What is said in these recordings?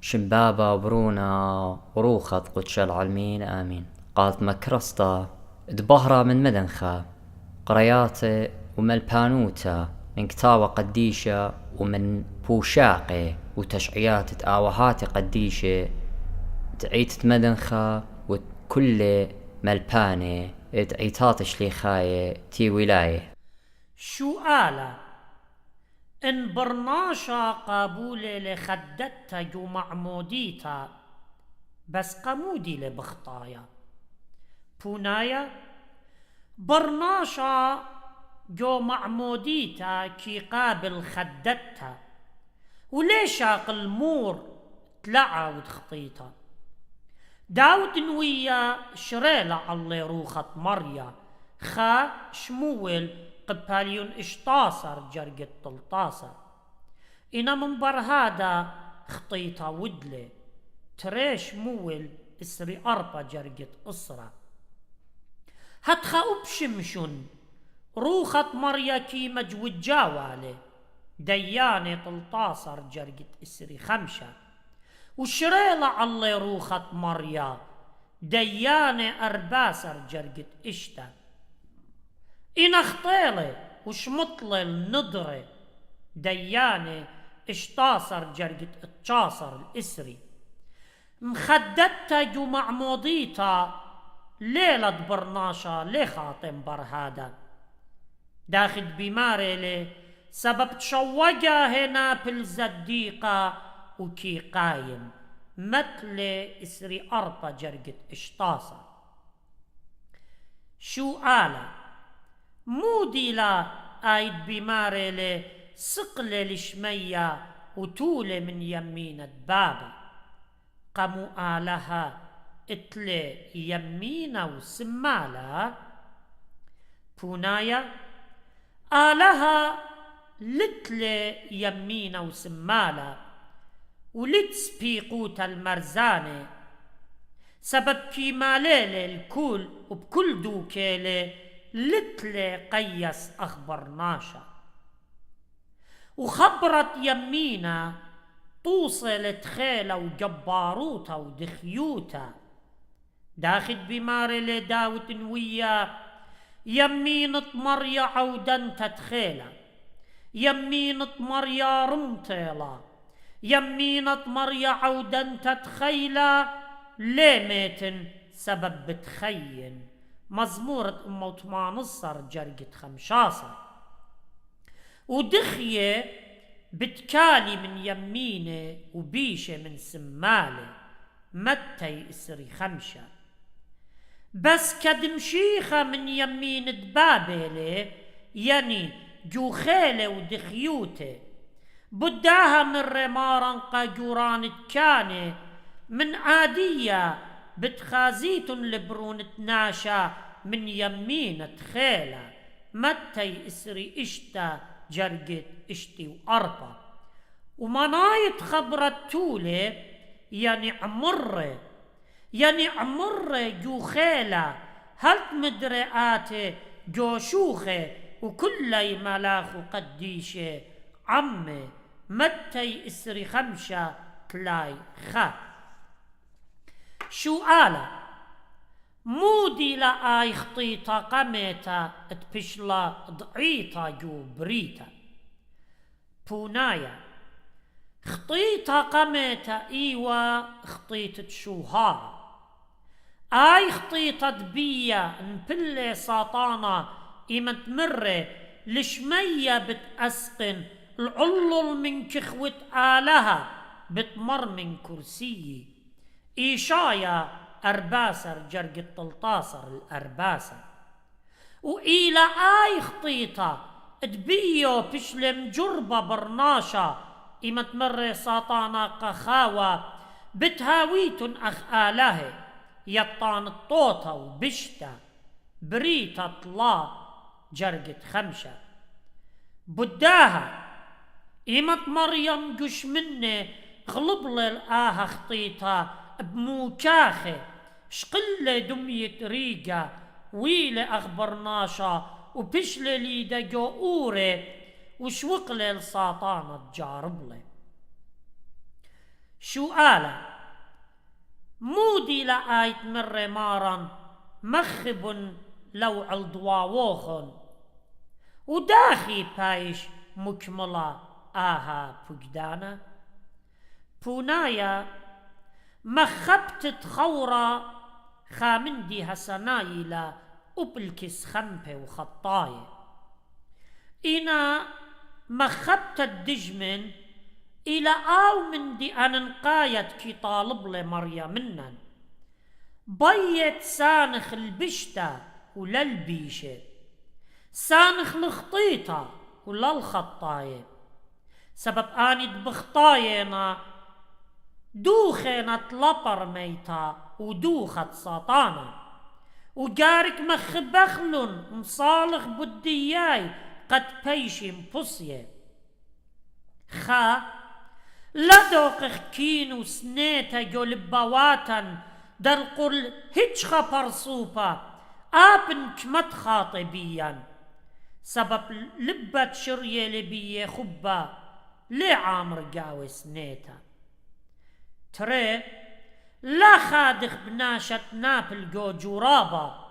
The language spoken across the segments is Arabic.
شمبابة وبرونا وروخط قدش العالمين آمين. قالت مكرسطة دبهرة من مدنخة قرياتي ومن البانوتا من كتاوة قديشة ومن بوشاقي وتشعيات تآوهات قديشة تعيت مدنخة وكل ملباني تعيتات شليخاية تي ولاية. شو آلة إن برناشا قابولة لخدتها جو معموديتا بس قمودي لبخطايا بونايا برناشا جو معموديتا كي قابل خدتها وليش المور تلعى وتخطيتا داود نويا شريلة الله روخت مريا خا شمول قباليون اشتاصر جرقت تلطاصر إنا من برهادا خطيتا ودلي تريش مول اسري أربا جرقت أسرة هتخا أبشمشن روخت مريا كي مجود جاوالي دياني تلطاصر جرقت اسري خمشة وشريلة الله روخت مريا دياني أرباسر جرقت إشتا إنا خطيلي وشمطلي النضري دياني اشتاصر جرقت اتشاصر الإسري مخدتها جو معموديتا ليلة برناشا لي خاطم برهادا داخل بماري لي سبب تشوجا هنا بالزديقة وكي قايم مثل إسري أربا جرقت اشتاصر شو آلة مودي لا آيد بماري لي سقلة لشمية وتولة من يمينة بابا قمو آلها اتلي يمينة وسمالة بونايا آلها لتلي يمينة وسمالة ولتسبيقوت المرزانة سبب كي ماليلي الكل وبكل دوكيلي لتلي قيس أخبرناشا وخبرت يمينا توصل تخيلة وجباروتا ودخيوتا داخل بماري لداوت ويا يمينة مريا عودنتا تخيلة يمينة مريا رمطيلا يمينة مريا عودنتا تخيلة ليميتن سبب بتخين مزمورة أم 18 جرقت 15 ودخية بتكالي من يمينه وبيشة من سماله متى إسري 5 بس كدمشيخة من يمين دبابله يعني جوخيله ودخيوته بداها من رمارا قاجوران كاني من عادية بتخازيت لبرون تناشا من يمين تخيلة متى إسري إشتا جرقت إشتي وأربا ومنايت خبرت تولي يعني عمر جوخيلة هل مدرئاتي جوشوخي وكل ملاخ قديشة عمي متى إسري 5 تلاي خا شو آلة مودي لا آي خطيطة قميتا تبشلا ضعيطة جو بريتا بونايا خطيطة قميتا إيوا خطيطة شوهارة آي خطيطة دبية نبلي ساطانة إيما تمري لشمية بتأسقن العلل من كخوة آلها بتمر من كرسي إيشايا أرباسر جرقة 13 الأرباسر وإلى آي خطيطة دبيو بشلم جربة برناشا إما تمر ساطانا قخاوة بتهاويتن أخ آله يطان الطوطة وبشتا بريتا طلا جرقة 5 بداها إيمت مريم جش مني غلب للآها خطيطة بموكاخي شقلة دمية ريقة ويلة أخبرناشا وبشلة ليدا جو أوري وشوقلة لساطانة تجاربلي شو آلا مودي لآيت مرة مارا مخب لو الضواوخن وداخي بايش مكملة آها بجدانا بونايا مخبت خورا خامندي هسنايلا وبالكس خمبة وخطاية إنا مخبت الدجمن إلى آو من دي أننقايت كي طالب لمريمنا بيت سانخ البشتة ولا البيشة سانخ الخطيطة ولا الخطاية سبب آند بخطاينا دوخنا طلبر ميتا ودوخت ساطانا وجارك مخبخلن مصالح بدياي قد بيشي مبصيه خا لدوق كينو سنيتا جولبواتا در قل هيتشخا برصوبا آبن كمت خاطبيا سبب لبت شرية لبية خبا لي عامر قاوي سنيتا تري لا خادخ بناشت نابل جو جورابا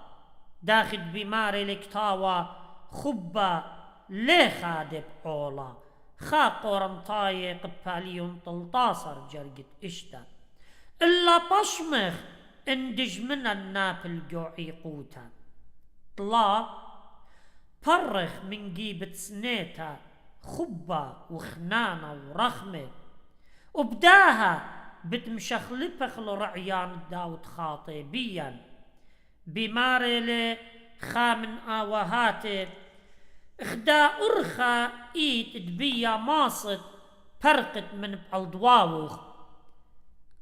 داخل بماري لكتاوا خبا لي خادب عولا خا قرنطاي قباليون طلطاصر جرقت اشتا إلا بشمخ اندج من النابل جوعي قوتا طلا فرخ من جيبت سنيتا خبا وخنانة ورخمة وبداها بتمشخلبخلو رعيان داود خاطبيا بماري خامن آوهاتي اخدا أرخا ايت دبيا ماصد فرقت من بالضواوخ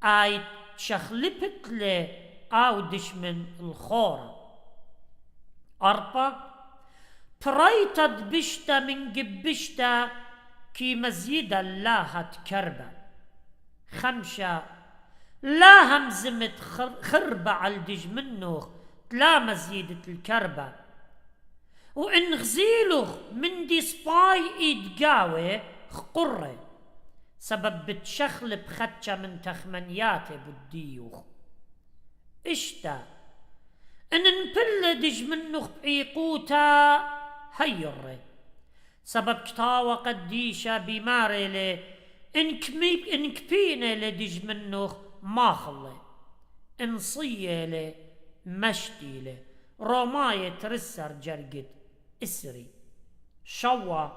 ايت شخلبت لي او دشمن الخورة أربعة بريتت بشتا من جبشتا كي مزيد الله تكربة خمسة لا همزمت خربة على الدجمنوخ لا مزيدة الكربة وإن غزيلوخ من دي سباي إيد قاوي خقرة سبب بتشخلب خدشة من تخمنياتي بديوخ اشتا إن نبل دجمنوخ بعيقوتا هيرة سبب كتاوة قديشة بمارلي إن كبينة لدجمنوخ ماخلة إن صيلة مشتيلة روماية ترسر جرقد اسري شوا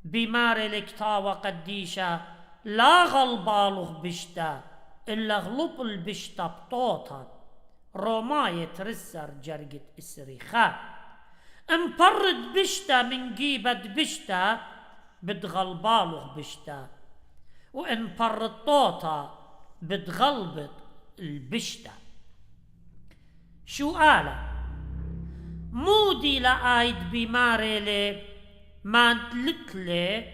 بمار الكتاوة قديشة لا غلبالوخ بشتا إلا غلب البشتا بطوطا روماية ترسر جرقد اسري خا امبرد بشتا من جيبت بشتا بتغلبالوخ بشتا وإن برد طوطا بتغلبت البشتا شو آله مودي لآيد بماريلي ما انتلتلي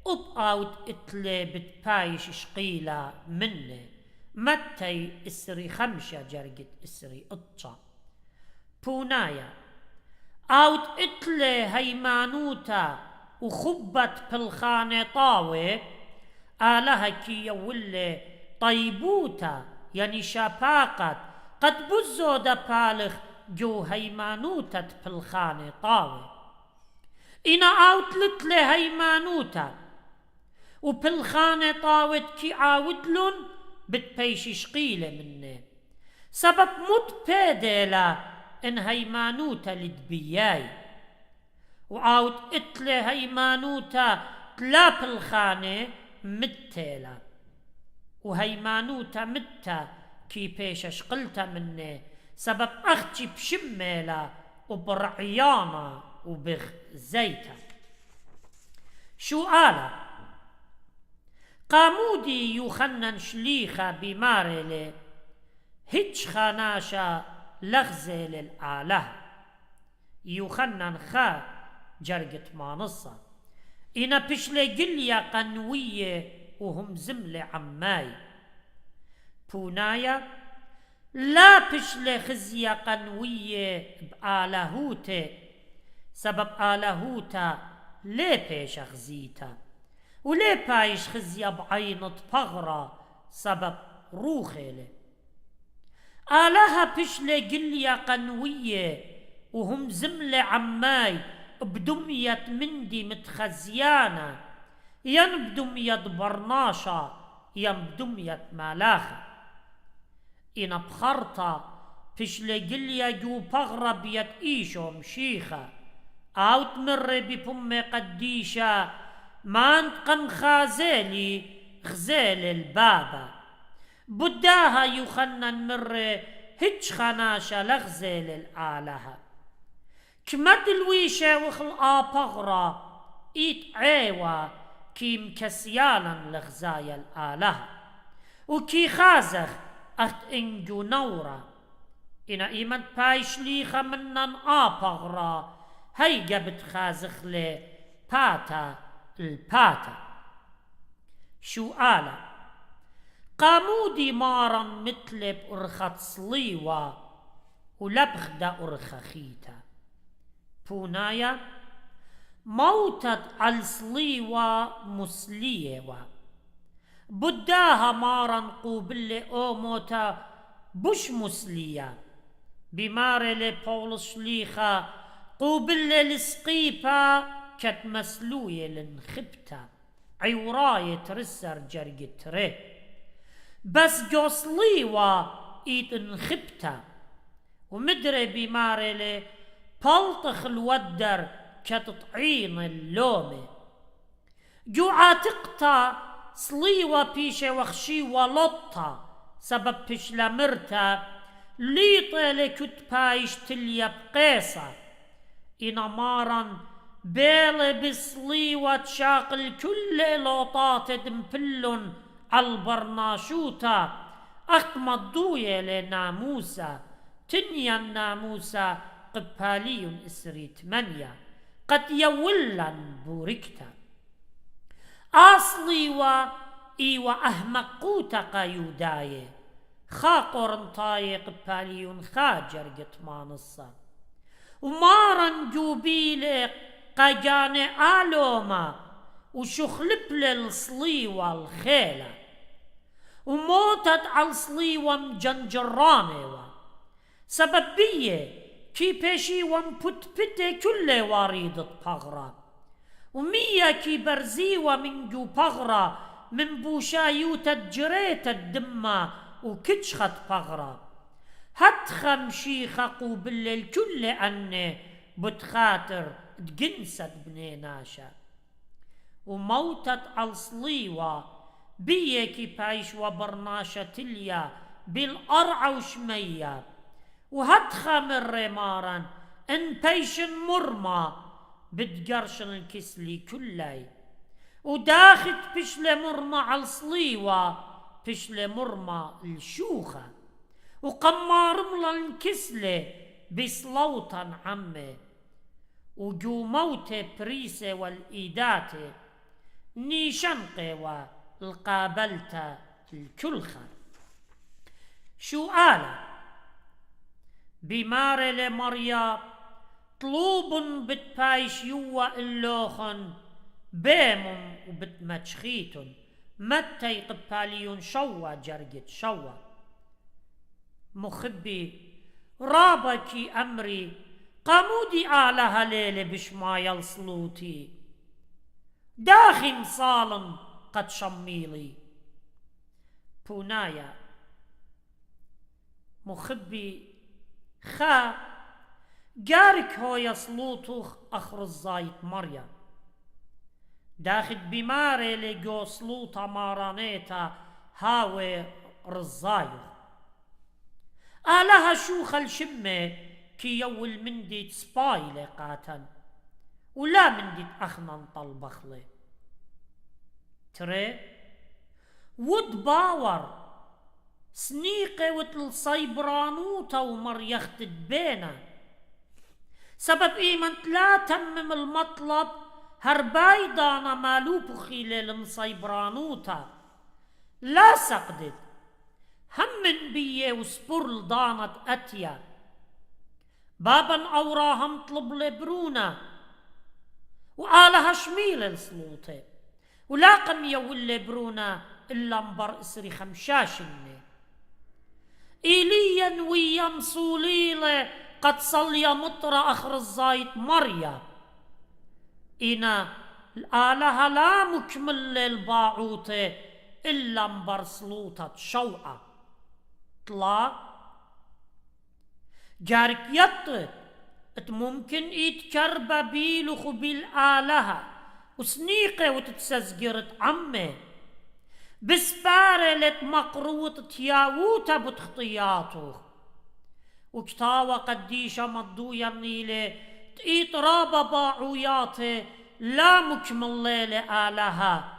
أبقاوت اتلي بتبايش شقيلة مني متى اسري خمسة جرقت اسري اطشا بونايا اوت اتلي هيمانوتا وخبت بالخانة طاوي آلها كي يولي طيبوتا يعني شاباقت قد بزو دبالخ جو هيمانوتا بالخانة طاوي إنا اوتلت لي هيمانوتا وبالخانة طاوت كي عاودلن بتبيش شقيلة مني سبب مت بيديلا إن هيمانوتا لدبياي وعاود اتلي هيمانوتا تلا بالخانة متيلا وهيمانوتا متا كي بيش شقلتا مني سبب أختي بشميلا وبرعيانا وبغ زيتا شو آلا قامودي يوخنن شليخة بمارلي هيتش خاناشا لغزي للآله يوخنن خا جرقت مانصة إنا بشلي قليا قنوية وهم زملي عماي بونايا لا بشلي خزيا قنوية بآلهوتي سبب آلهوتا ليه بيش خزيتا وليه بايش خزيا بعينة بغرة سبب روخيله آلها بشلة قليا قنوية وهم زملة عماي بدمية مندي متخزيانة ين بدمية برناشة ين بدمية مالاخة إن بخرطة بشلة قليا جو بغرب يتئيشو مشيخة أو تمر ببم قديشة ما انتقن خازيلي غزيل البابا بداها يخنن مر هج خناشة لغزيل الآلهة كمد الويشة وخلقا بغرة إيت عيوة كي مكسيالا لغزايا الآلهة وكي خازخ أخت إنجو نورة إنا إيمان بايش ليخة منن بغرة هيجا بتخازخ لي باتا الباتا شو آلة قامودي مارا متلب أرخت صليوة ولبخدة أرخخيتا بونايا موتت الصليوة مسليوة بداها مارا قوبل أوموتا بش مسلية بمارل بولس شليخة قوبل لسقيبا كت مسلوية لنخبتا عوراية ترسر جرقت ري بس جوصليوة ايت انخبتا ومدري بمارل بلطخ الودر كتطعين اللومة جو عاتقتا صليوة بيشة وخشيوة لطة سبب بيش لمرتا ليطة لكت بايش تليا بقيسة إنا مارا بيل بصليوة شاقل كل لوطات دمبلن البرناشوتا أخمضوية لناموسا تنيا الناموسا قبالي إسري 8 قد يولن بوركتا أصلي إيوا أهمقوتا قيوداي خاقرن طاي قبالي خاجر قطمانصا ومارن جوبيل قجاني آلوما وشخلب للصلي والخيلة وموتت على الصلي ومجنجراني سببية كي بيشي ومبتبتة كل وريدة بغرة ومية كي برزيوة من جو بغرة من بوشايوت جريت الدمة وكتشخت بغرة هتخم شيخة قوبل الكل أني بتخاطر تجنست بنيناشا وموتت الصليوة بيه كي بايش وبرناشة تليا بالقرع وشمية وهتخم الرمارا ان بيشن مرمى بتقرشن الكسلي كلاي وداخت بشلة مرمى على الصليوة بشلة مرمى الشوخة وقمار ملا الكسلة بصلوطا عمي وجو موتة بريسة والإيداتة نيشنقة والقابلتا الكلخة شو آلة بمارة لمريا طلوب بتبايش يوا اللوخن بيمم وبتمتشخيتن متى يقباليون شوا جرقت شوا مخبي رابكي أمري قامودي آلها ليلة بشمايل صلوتي داخم صالم قد شميلي بونايا مخبي خا جارك هو يصلوتوخ أخر الزايت مريم داخل بماري لجو صلوطة مارانيتا هاوي رزايو آلها شوخ الشمة كي يول مندي تسباي لقاتن ولا مندي أخنن طلبخلي تري ود باور سنيقة وتل صيبرانوتا ومريخت بينا سبب إيمان لا تمم المطلب هرباي دانا مالوب خيلل صيبرانوتا لا سقدت هم من بيه وسبرل دانت أتيا بابا أوراهم طلب لبرونا وآلها شميل السلوطة ولاقم يول لبرونا إلا مبر إسري خمشاشنة إيليا ويا مصوليلة قد صلي مطر أخر الزايت مريا إنا الآلهة لا مكمل للباعوتة إلا مبر سلوطة شوعة طلا جارك يطت ممكن يتكرب بيلخ بالآلهة وسنيقة وتتسزقرت عمي بسبارة لتمقروط تياووتا بتخطياته وكتاوة قديشة مضوية منيلة تقيت رابا باعوياته لا مكمل ليلة آلهة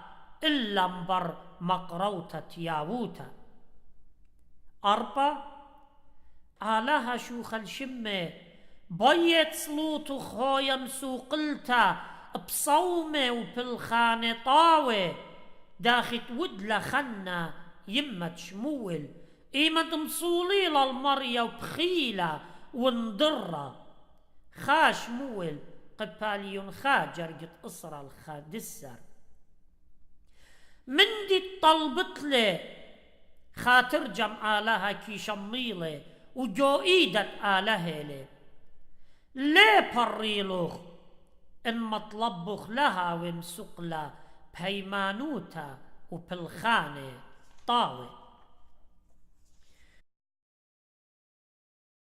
إلا مبر مقروطة تياووتا أربع آلهة شوخ الشمة بيت سلوط خويا مسوقلتا بصومة وبالخانة طاوة داخت ودلا خنا يمة شمول إيمة مصولي للمريا وبخيلة وندرة خاش مول قباليون خاجر جت أسرى الخادسر من دي طلبت لي خاطر جم آلهة كي شميلة وجو إيدت آلهة لي ليه بريلوخ إن مطلبخ لها ومسقلا بهيمانوتا وبالخانة طاوة